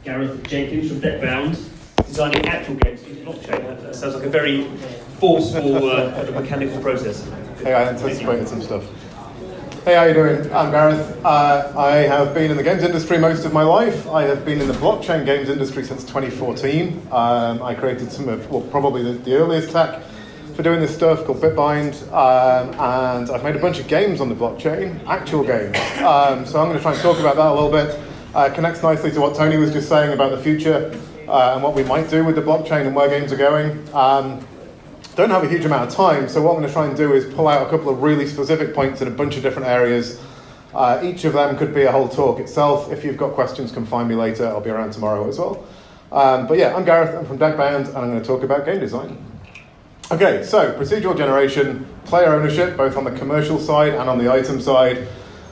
Gareth Jenkins from Deckbound, designing actual games using blockchain. That sounds like a very forceful mechanical process. Hey, I anticipated some stuff. Hey, how you doing? I'm Gareth. I have been in the games industry most of my life. I have been in the blockchain games industry since 2014. I created some of, well, probably the earliest tech for doing this stuff called Bitbind, and I've made a bunch of games on the blockchain, actual games. So I'm going to try and talk about that a little bit. Connects nicely to what Tony was just saying about the future and what we might do with the blockchain and where games are going. Don't have a huge amount of time, so what I'm going to try and do is pull out a couple of really specific points in a bunch of different areas. Each of them could be a whole talk itself. If you've got questions, come find me later. I'll be around tomorrow as well. But yeah, I'm Gareth. I'm from Deckbound, and I'm going to talk about game design. Okay, so procedural generation, player ownership, both on the commercial side and on the item side,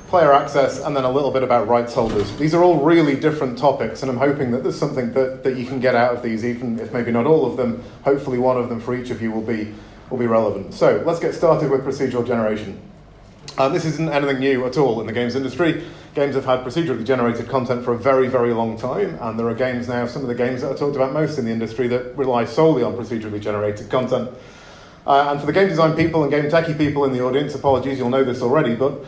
player access, and then a little bit about rights holders. These are all really different topics, and I'm hoping that there's something that you can get out of these, even if maybe not all of them. Hopefully one of them for each of you will be relevant. So let's get started with procedural generation. This isn't anything new at all in the games industry. Games have had procedurally generated content for a very, very long time, and there are games now, some of the games that are talked about most in the industry, that rely solely on procedurally generated content. And for the game design people and game techie people in the audience, apologies, you'll know this already, but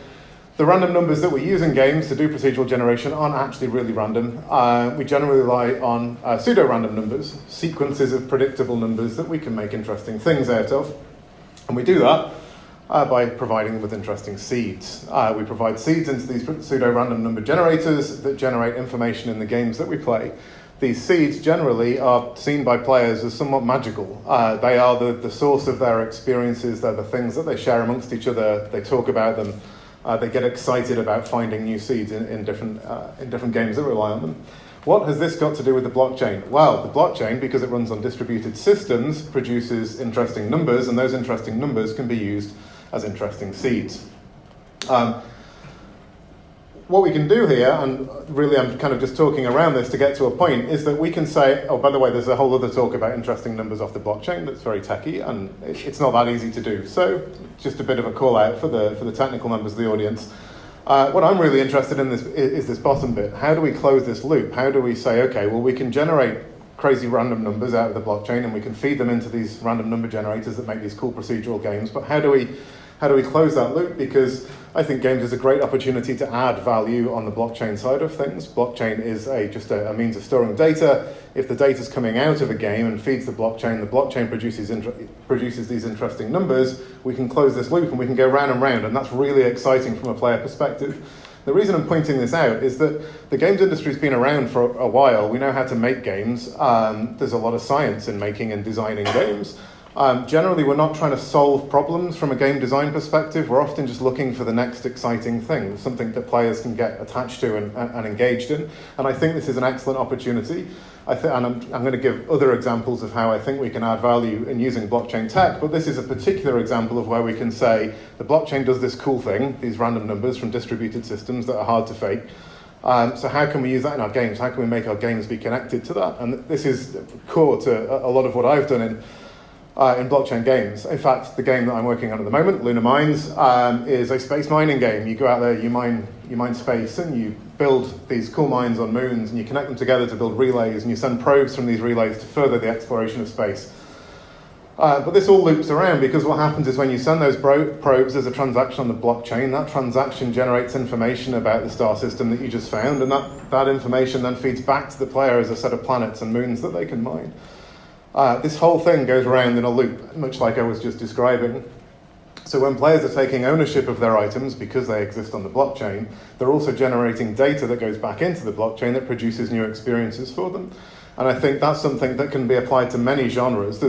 the random numbers that we use in games to do procedural generation aren't actually really random. We generally rely on pseudo-random numbers, sequences of predictable numbers that we can make interesting things out of. And we do that by providing them with interesting seeds. We provide seeds into these pseudo-random number generators that generate information in the games that we play. These seeds generally are seen by players as somewhat magical. They are the source of their experiences. They're the things that they share amongst each other. They talk about them. They get excited about finding new seeds in different games that rely on them. What has this got to do with the blockchain? Well, the blockchain, because it runs on distributed systems, produces interesting numbers, and those interesting numbers can be used as interesting seeds. What we can do here, and really I'm kind of just talking around this to get to a point, is that we can say, oh, by the way, there's a whole other talk about interesting numbers off the blockchain that's very techy, and it's not that easy to do. So just a bit of a call out for the technical members of the audience. What I'm really interested in is this bottom bit. How do we close this loop? How do we say, okay, well, we can generate crazy random numbers out of the blockchain, and we can feed them into these random number generators that make these cool procedural games, but how do we close that loop? Because I think games is a great opportunity to add value on the blockchain side of things. Blockchain is just a means of storing data. If the data is coming out of a game and feeds the blockchain produces these interesting numbers, we can close this loop and we can go round and round, and that's really exciting from a player perspective. The reason I'm pointing this out is that the games industry's been around for a while. We know how to make games. There's a lot of science in making and designing games. Generally, we're not trying to solve problems from a game design perspective. We're often just looking for the next exciting thing, something that players can get attached to and engaged in. And I think this is an excellent opportunity. And I'm going to give other examples of how I think we can add value in using blockchain tech, but this is a particular example of where we can say the blockchain does this cool thing, these random numbers from distributed systems that are hard to fake. So how can we use that in our games? How can we make our games be connected to that? And this is core to a lot of what I've done in blockchain games. In fact, the game that I'm working on at the moment, Lunar Mines, is a space mining game. You go out there, you mine space, and you build these cool mines on moons, and you connect them together to build relays, and you send probes from these relays to further the exploration of space. But this all loops around, because what happens is when you send those probes, there's a transaction on the blockchain. That transaction generates information about the star system that you just found, and that information then feeds back to the player as a set of planets and moons that they can mine. This whole thing goes around in a loop, much like I was just describing. So when players are taking ownership of their items because they exist on the blockchain, they're also generating data that goes back into the blockchain that produces new experiences for them. And I think that's something that can be applied to many genres.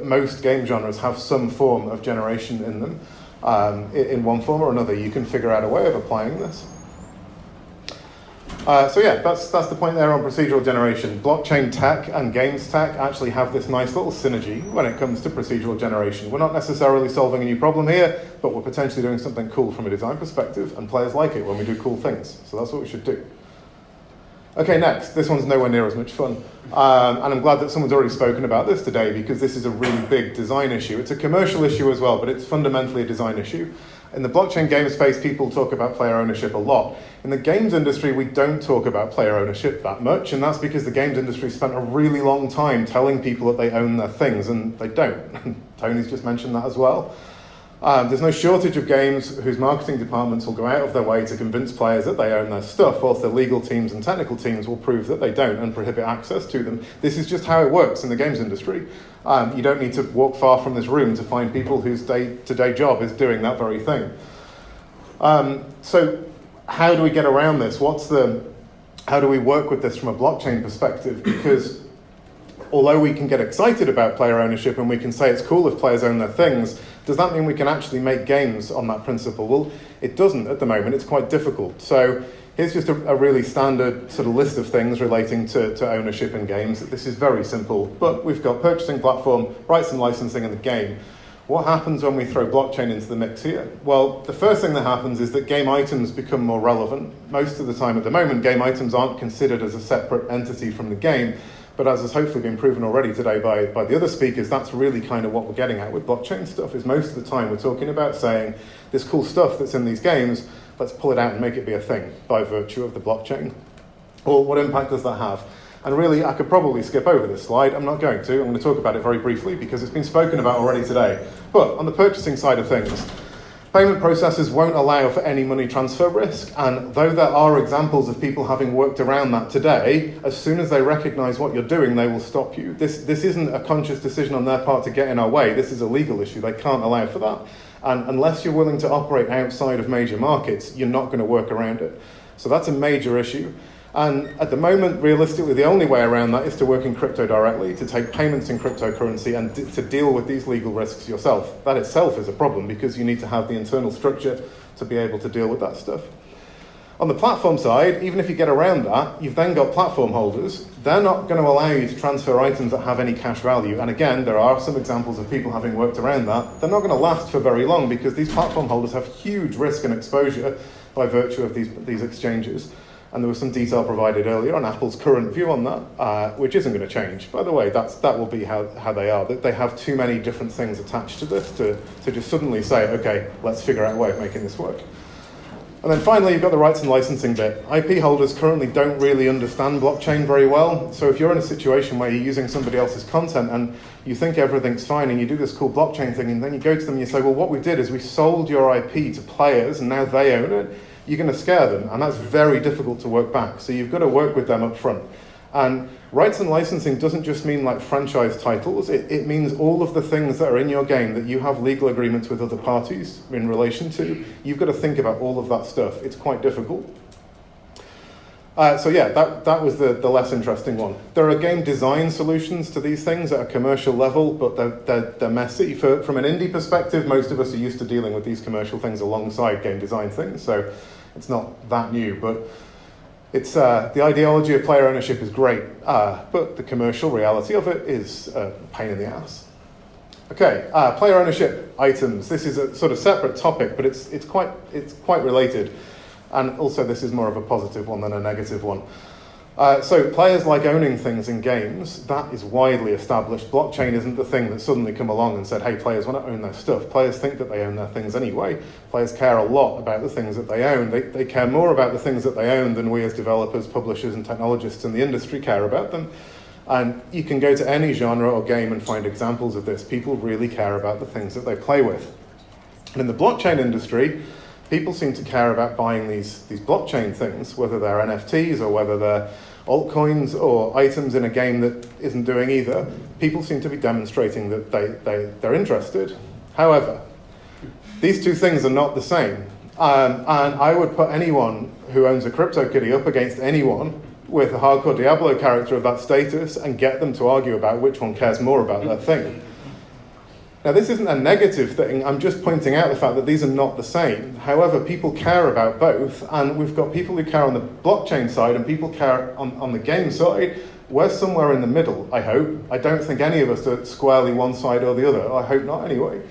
Most game genres have some form of generation in them. In one form or another, you can figure out a way of applying this. So yeah, that's the point there on procedural generation. Blockchain tech and games tech actually have this nice little synergy when it comes to procedural generation. We're not necessarily solving a new problem here, but we're potentially doing something cool from a design perspective, and players like it when we do cool things. So that's what we should do. Okay, next. This one's nowhere near as much fun. And I'm glad that someone's already spoken about this today, because this is a really big design issue. It's a commercial issue as well, but it's fundamentally a design issue. In the blockchain game space, people talk about player ownership a lot. In the games industry, we don't talk about player ownership that much, and that's because the games industry spent a really long time telling people that they own their things, and they don't. Tony's just mentioned that as well. There's no shortage of games whose marketing departments will go out of their way to convince players that they own their stuff, whilst their legal teams and technical teams will prove that they don't and prohibit access to them. This is just how it works in the games industry. You don't need to walk far from this room to find people whose day-to-day job is doing that very thing. So how do we get around this? How do we work with this from a blockchain perspective? Because although we can get excited about player ownership and we can say it's cool if players own their things, does that mean we can actually make games on that principle? Well, it doesn't at the moment. It's quite difficult. So here's just a really standard sort of list of things relating to ownership in games. This is very simple, but we've got purchasing platform, rights and licensing in the game. What happens when we throw blockchain into the mix here? Well, the first thing that happens is that game items become more relevant. Most of the time at the moment, game items aren't considered as a separate entity from the game. But as has hopefully been proven already today by the other speakers, that's really kind of what we're getting at with blockchain stuff, is most of the time we're talking about saying this cool stuff that's in these games, let's pull it out and make it be a thing by virtue of the blockchain. Well, what impact does that have? And really, I could probably skip over this slide. I'm not going to. I'm going to talk about it very briefly because it's been spoken about already today. But on the purchasing side of things, payment processors won't allow for any money transfer risk, and though there are examples of people having worked around that today, as soon as they recognize what you're doing, they will stop you. This isn't a conscious decision on their part to get in our way. This is a legal issue. They can't allow for that. And unless you're willing to operate outside of major markets, you're not going to work around it. So that's a major issue. And at the moment, realistically, the only way around that is to work in crypto directly, to take payments in cryptocurrency and to deal with these legal risks yourself. That itself is a problem because you need to have the internal structure to be able to deal with that stuff. On the platform side, even if you get around that, you've then got platform holders. They're not going to allow you to transfer items that have any cash value. And again, there are some examples of people having worked around that. They're not going to last for very long because these platform holders have huge risk and exposure by virtue of these exchanges. And there was some detail provided earlier on Apple's current view on that, which isn't going to change. By the way, that will be how they are. That they have too many different things attached to this to just suddenly say, okay, let's figure out a way of making this work. And then finally, you've got the rights and licensing bit. IP holders currently don't really understand blockchain very well. So if you're in a situation where you're using somebody else's content and you think everything's fine and you do this cool blockchain thing, and then you go to them and you say, well, what we did is we sold your IP to players and now they own it, you're going to scare them, and that's very difficult to work back. So you've got to work with them up front. And rights and licensing doesn't just mean like franchise titles, it means all of the things that are in your game that you have legal agreements with other parties in relation to. You've got to think about all of that stuff. It's quite difficult. So yeah, that was the less interesting one. There are game design solutions to these things at a commercial level, but they're messy. From an indie perspective, most of us are used to dealing with these commercial things alongside game design things, so it's not that new. But it's the ideology of player ownership is great, but the commercial reality of it is a pain in the ass. Okay, player ownership items. This is a sort of separate topic, but it's quite related. And also this is more of a positive one than a negative one. So players like owning things in games. That is widely established. Blockchain isn't the thing that suddenly come along and said, hey, players want to own their stuff. Players think that they own their things anyway. Players care a lot about the things that they own. They care more about the things that they own than we as developers, publishers, and technologists in the industry care about them. And you can go to any genre or game and find examples of this. People really care about the things that they play with. And in the blockchain industry, people seem to care about buying these blockchain things, whether they're NFTs or whether they're altcoins or items in a game that isn't doing either. People seem to be demonstrating that they're interested. However, these two things are not the same. And I would put anyone who owns a CryptoKitty up against anyone with a hardcore Diablo character of that status and get them to argue about which one cares more about that thing. Now, this isn't a negative thing. I'm just pointing out the fact that these are not the same. However, people care about both, and we've got people who care on the blockchain side and people care on the game side. We're somewhere in the middle, I hope. I don't think any of us are squarely one side or the other. I hope not anyway.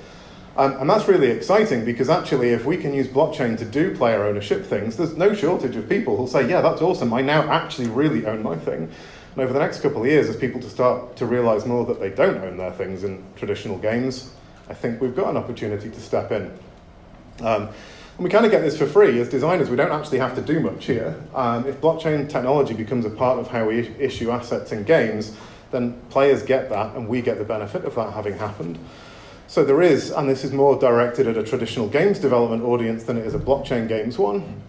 And that's really exciting because actually if we can use blockchain to do player ownership things, there's no shortage of people who'll say, yeah, that's awesome. I now actually really own my thing. And over the next couple of years, as people start to realize more that they don't own their things in traditional games, I think we've got an opportunity to step in. And we kind of get this for free. As designers, we don't actually have to do much here. If blockchain technology becomes a part of how we issue assets in games, then players get that, and we get the benefit of that having happened. So there is, and this is more directed at a traditional games development audience than it is a blockchain games one,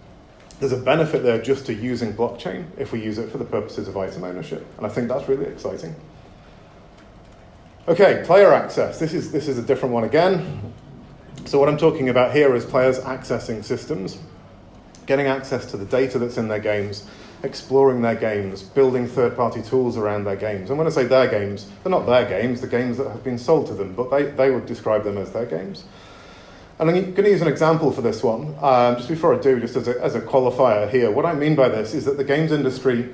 there's a benefit there just to using blockchain if we use it for the purposes of item ownership. And I think that's really exciting. Okay, player access. This is a different one again. So what I'm talking about here is players accessing systems, getting access to the data that's in their games, exploring their games, building third-party tools around their games. And when I say their games, they're not their games, the games that have been sold to them, but they would describe them as their games. And I'm going to use an example for this one. Just before I do, just as a qualifier here, what I mean by this is that the games industry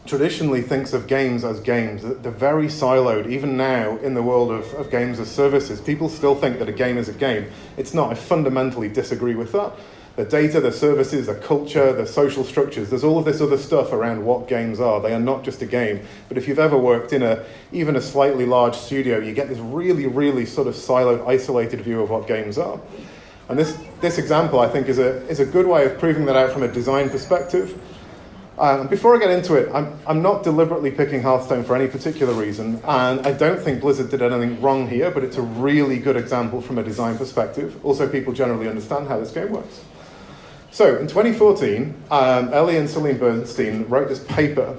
traditionally thinks of games as games. They're very siloed. Even now, in the world of games as services, people still think that a game is a game. It's not. I fundamentally disagree with that. The data, the services, the culture, the social structures, there's all of this other stuff around what games are. They are not just a game. But if you've ever worked in even a slightly large studio, you get this really, really sort of siloed, isolated view of what games are. And this example, I think, is a good way of proving that out from a design perspective. Before I get into it, I'm not deliberately picking Hearthstone for any particular reason, and I don't think Blizzard did anything wrong here, but it's a really good example from a design perspective. Also, people generally understand how this game works. So, in 2014, Ellie and Celine Bernstein wrote this paper.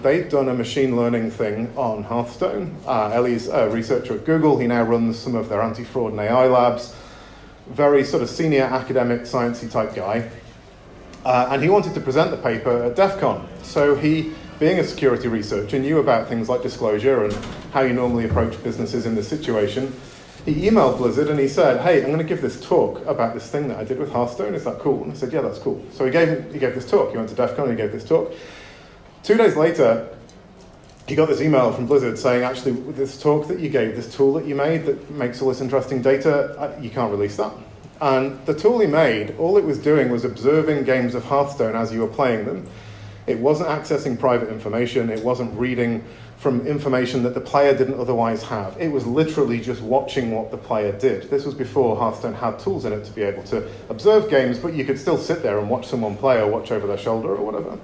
They'd done a machine learning thing on Hearthstone. Ellie's a researcher at Google. He now runs some of their anti-fraud and AI labs. Very sort of senior academic, sciencey type guy. And he wanted to present the paper at DEF CON. So he, being a security researcher, knew about things like disclosure and how you normally approach businesses in this situation. He emailed Blizzard and he said, hey, I'm going to give this talk about this thing that I did with Hearthstone. Is that cool? And I said, yeah, that's cool. So he gave this talk. He went to DEF CON and he gave this talk. 2 days later, he got this email from Blizzard saying, actually, with this talk that you gave, this tool that you made that makes all this interesting data, you can't release that. And the tool he made, all it was doing was observing games of Hearthstone as you were playing them. It wasn't accessing private information. It wasn't reading from information that the player didn't otherwise have. It was literally just watching what the player did. This was before Hearthstone had tools in it to be able to observe games, but you could still sit there and watch someone play or watch over their shoulder or whatever.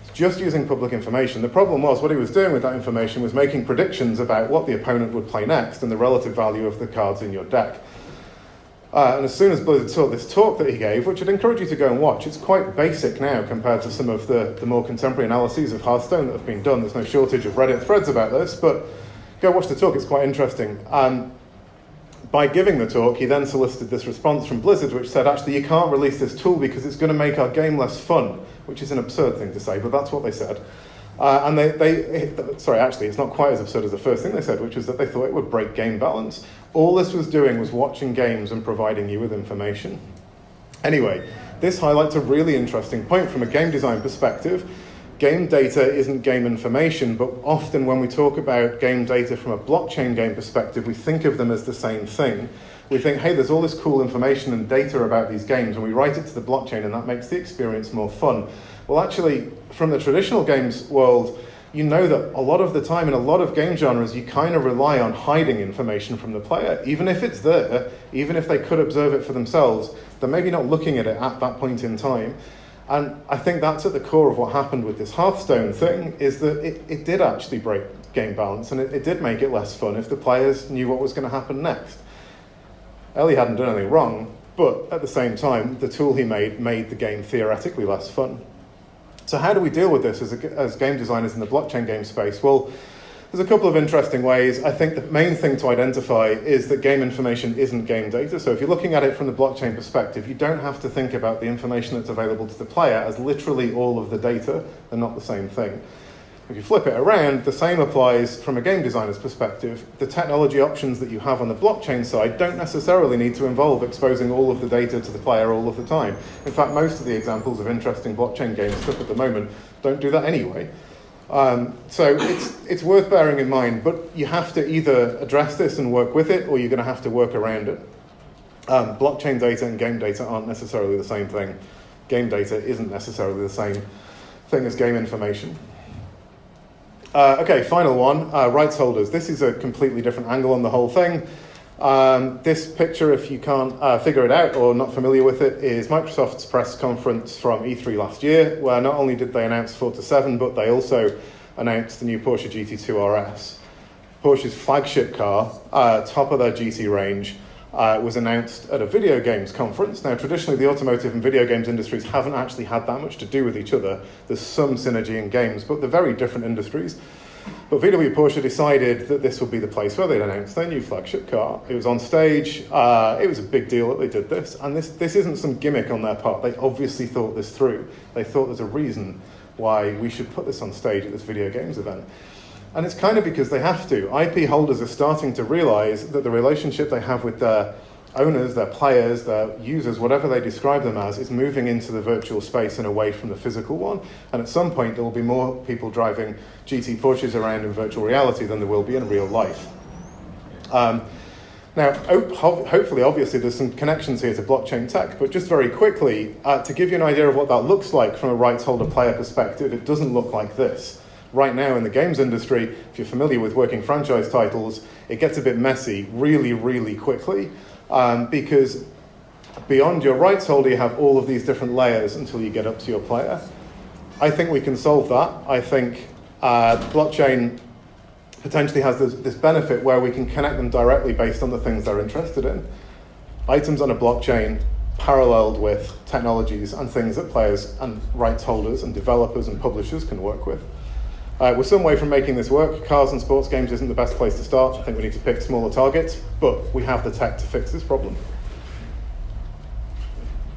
It's just using public information. The problem was what he was doing with that information was making predictions about what the opponent would play next and the relative value of the cards in your deck. And as soon as Blizzard saw this talk that he gave, which I'd encourage you to go and watch, it's quite basic now compared to some of the more contemporary analyses of Hearthstone that have been done. There's no shortage of Reddit threads about this, but go watch the talk, it's quite interesting. By giving the talk, he then solicited this response from Blizzard, which said, actually, you can't release this tool because it's going to make our game less fun, which is an absurd thing to say, but that's what they said. Sorry, actually, it's not quite as absurd as the first thing they said, which was that they thought it would break game balance. All this was doing was watching games and providing you with information. Anyway, this highlights a really interesting point from a game design perspective. Game data isn't game information, but often when we talk about game data from a blockchain game perspective, we think of them as the same thing. We think, hey, there's all this cool information and data about these games, and we write it to the blockchain, and that makes the experience more fun. Well, actually, from the traditional games world, you know that a lot of the time in a lot of game genres, you kind of rely on hiding information from the player. Even if it's there, even if they could observe it for themselves, they're maybe not looking at it at that point in time. And I think that's at the core of what happened with this Hearthstone thing, is that it did actually break game balance, and it did make it less fun if the players knew what was going to happen next. Ellie hadn't done anything wrong, but at the same time, the tool he made the game theoretically less fun. So how do we deal with this as game designers in the blockchain game space? Well, there's a couple of interesting ways. I think the main thing to identify is that game information isn't game data. So if you're looking at it from the blockchain perspective, you don't have to think about the information that's available to the player as literally all of the data. They're not the same thing. If you flip it around, the same applies from a game designer's perspective. The technology options that you have on the blockchain side don't necessarily need to involve exposing all of the data to the player all of the time. In fact, most of the examples of interesting blockchain game stuff at the moment don't do that anyway. So it's worth bearing in mind, but you have to either address this and work with it, or you're going to have to work around it. Blockchain data and game data aren't necessarily the same thing. Game data isn't necessarily the same thing as game information. Okay, final one, rights holders. This is a completely different angle on the whole thing. This picture, if you can't figure it out or not familiar with it, is Microsoft's press conference from E3 last year, where not only did they announce Forza 7, but they also announced the new Porsche GT2 RS. Porsche's flagship car, top of their GT range, was announced at a video games conference. Now, traditionally, the automotive and video games industries haven't actually had that much to do with each other. There's some synergy in games, but they're very different industries. But VW Porsche decided that this would be the place where they'd announce their new flagship car. It was on stage. It was a big deal that they did this. And this isn't some gimmick on their part. They obviously thought this through. They thought there's a reason why we should put this on stage at this video games event. And it's kind of because they have to. IP holders are starting to realize that the relationship they have with their owners, their players, their users, whatever they describe them as, is moving into the virtual space and away from the physical one. And at some point, there will be more people driving GT Porsches around in virtual reality than there will be in real life. Now, hopefully, obviously, there's some connections here to blockchain tech, but just very quickly, to give you an idea of what that looks like from a rights holder player perspective, it doesn't look like this. Right now in the games industry, if you're familiar with working franchise titles, it gets a bit messy really, really quickly. Because beyond your rights holder, you have all of these different layers until you get up to your player. I think we can solve that. I think blockchain potentially has this benefit where we can connect them directly based on the things they're interested in. Items on a blockchain paralleled with technologies and things that players and rights holders and developers and publishers can work with. We're some way from making this work. Cars and sports games isn't the best place to start. I think we need to pick smaller targets, but we have the tech to fix this problem.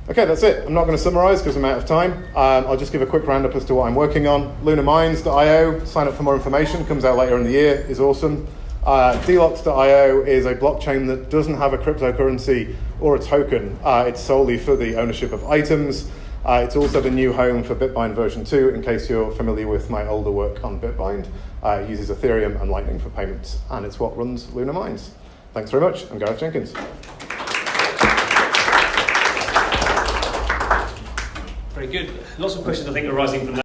Okay, that's it. I'm not going to summarize because I'm out of time. I'll just give a quick roundup as to what I'm working on. LunarMinds.io, sign up for more information, comes out later in the year, is awesome. Delox.io is a blockchain that doesn't have a cryptocurrency or a token. It's solely for the ownership of items. It's also the new home for Bitbind version 2, in case you're familiar with my older work on Bitbind. It uses Ethereum and Lightning for payments, and it's what runs LunarMinds. Thanks very much. I'm Gareth Jenkins. Very good. Lots of questions, I think, arising from that.